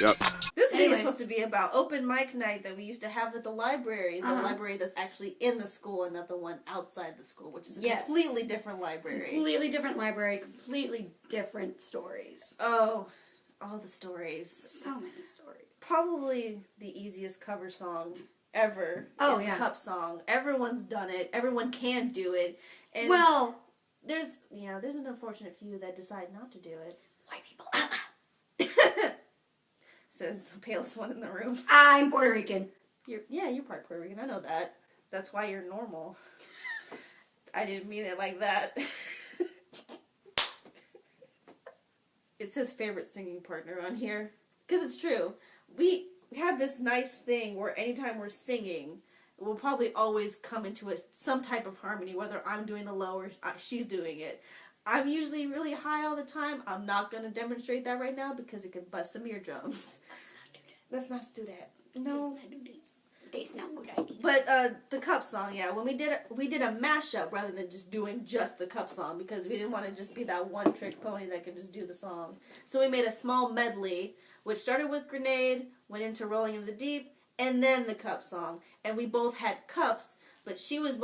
Yep. This video is supposed to be about open mic night that we used to have at the library. The library that's actually in the school and not the one outside the school, which is a completely different library. Completely different library, completely different stories. Oh, all the stories. So many stories. Probably the easiest cover song ever is the Cup song. Everyone's done it. Everyone can do it. And well, there's an unfortunate few that decide not to do it. White people. Says the palest one in the room. I'm Puerto Rican. You're part Puerto Rican. I know that. That's why you're normal. I didn't mean it like that. It's his favorite singing partner on here. Because it's true. We have this nice thing where anytime we're singing, we'll probably always come into some type of harmony, whether I'm doing the low or she's doing it. I'm usually really high all the time. I'm not going to demonstrate that right now because it can bust some eardrums. Let's not do that. No. That's not good idea. But the Cup song, when we did a mashup rather than just doing just the Cup song because we didn't want to just be that one trick pony that could just do the song. So we made a small medley, which started with Grenade, went into Rolling in the Deep, and then the Cup song. And we both had cups, but she was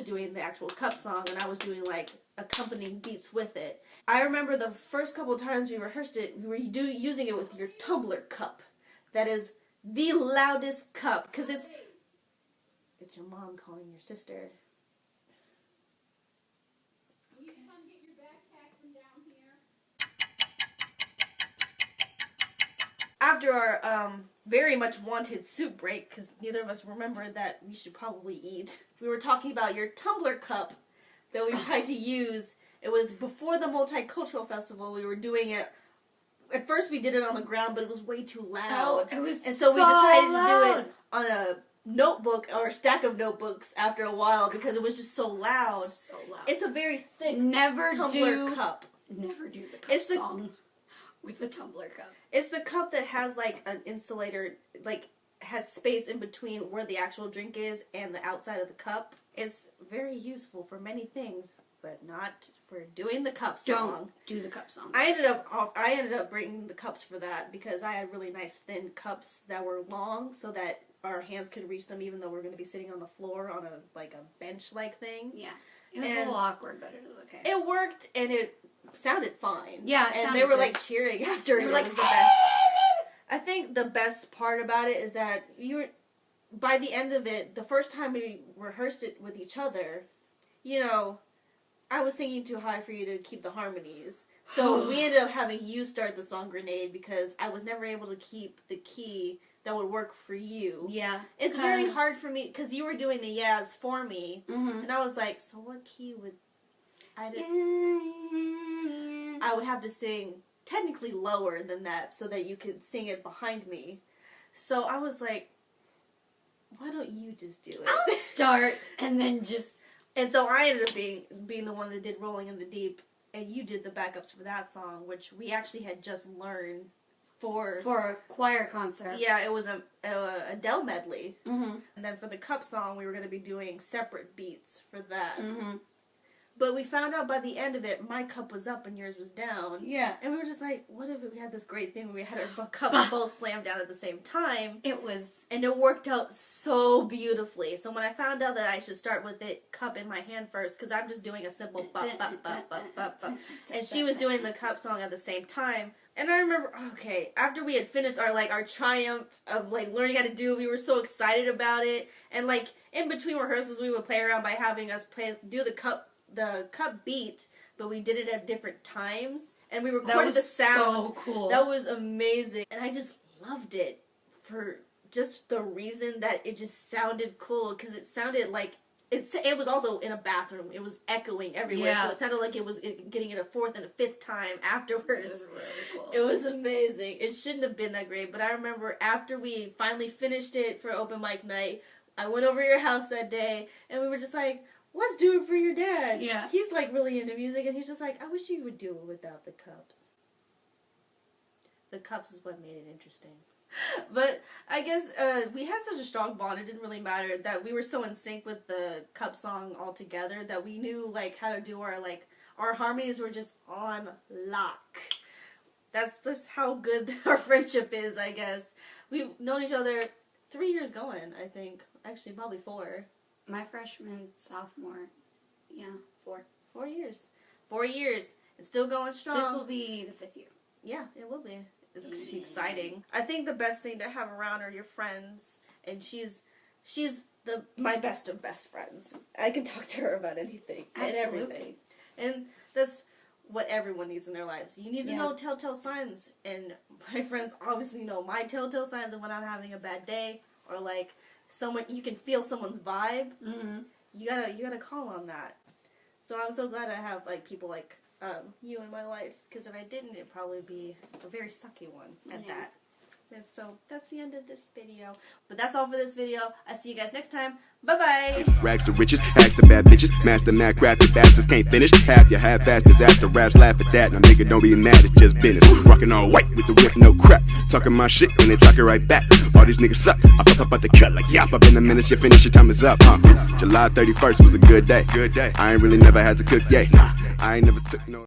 doing the actual Cup song, and I was doing like accompanying beats with it. I remember the first couple times we rehearsed it, we were using it with your tumbler cup. That is the loudest cup, because it's your mom calling your sister. Will you come get your backpack from down here? After our very much wanted soup break, because neither of us remembered that we should probably eat, we were talking about your tumbler cup that we tried to use. It was before the Multicultural Festival. We were doing it. At first we did it on the ground, but it was way too loud. Oh, it was and so we decided loud. to do it on a notebook or a stack of notebooks after a while because it was just so loud. So loud. It's a very thick tumbler cup. Never do the cup song with the tumbler cup. It's the cup that has like an insulator, like has space in between where the actual drink is and the outside of the cup. It's very useful for many things, but not for doing the cup song. Don't do the cup song. I ended up bringing the cups for that because I had really nice thin cups that were long so that our hands could reach them even though we're going to be sitting on the floor on a bench-like thing. Yeah. It was a little awkward, but it was okay. It worked and it sounded fine. Yeah, and they were like cheering after it. Like, was the best. I think the best part about it is that by the end of it, the first time we rehearsed it with each other, I was singing too high for you to keep the harmonies. So we ended up having you start the song Grenade because I was never able to keep the key that would work for you. Yeah. It's very hard for me because you were doing the yas for me. Mm-hmm. And I was like, so what key would I would have to sing technically lower than that so that you could sing it behind me. So I was like, why don't you just do it? I'll start and then just... And so I ended up being the one that did Rolling in the Deep, and you did the backups for that song, which we actually had just learned for a choir concert. Yeah, it was a Adele medley. Mm-hmm. And then for the Cup song, we were going to be doing separate beats for that. Mm-hmm. But we found out by the end of it, my cup was up and yours was down. Yeah. And we were just like, what if we had this great thing where we had our cups both slammed down at the same time? And it worked out so beautifully. So when I found out that I should start with it, cup in my hand first, because I'm just doing a simple bop, bop, bop, bop, bop, bop. And she was doing the Cup song at the same time. And I remember, after we had finished our triumph of, learning how to do it, we were so excited about it. And, in between rehearsals, we would play around by having us do the cup beat, but we did it at different times, and we recorded the sound. So cool. That was amazing, and I just loved it for just the reason that it just sounded cool, because it sounded like it was also in a bathroom. It was echoing everywhere, so it sounded like it was getting it a fourth and a fifth time afterwards. It was really cool. It was amazing. It shouldn't have been that great, but I remember after we finally finished it for open mic night, I went over to your house that day, and we were just like, let's do it for your dad. Yeah. He's, really into music, and he's just like, I wish you would do it without the cups. The cups is what made it interesting. But I guess we had such a strong bond, it didn't really matter, that we were so in sync with the Cup song altogether that we knew, how to do our harmonies were just on lock. that's just how good our friendship is, I guess. We've known each other 3 years going, I think. Actually, probably 4. My freshman, sophomore, 4. 4 years. 4 years. It's still going strong. This will be the 5th year. Yeah, it will be. It's gonna be exciting. I think the best thing to have around are your friends, and she's my best of best friends. I can talk to her about anything and everything, and that's what everyone needs in their lives. You need to know telltale signs, and my friends obviously know my telltale signs. And when I'm having a bad day, or like you can feel someone's vibe. Mm-hmm. You gotta call on that. So I'm so glad I have like people like you in my life, because if I didn't, it'd probably be a very sucky one at that. And so that's the end of this video. But that's all for this video. I'll see you guys next time. Bye-bye. Rags to riches, ask the bad bitches, master mad crafty bastards can't finish. Half your half-ass disaster raps, laugh at that. Now nigga, don't be mad, it's just business. Rockin' all white with the whip, no crap. Talking my shit and they talk it right back. All these niggas suck. I pop up at the cut like yap. I've been a minute, you finish, your time is up, huh? July 31st was a good day. I ain't really never had to cook, yay. I ain't never took no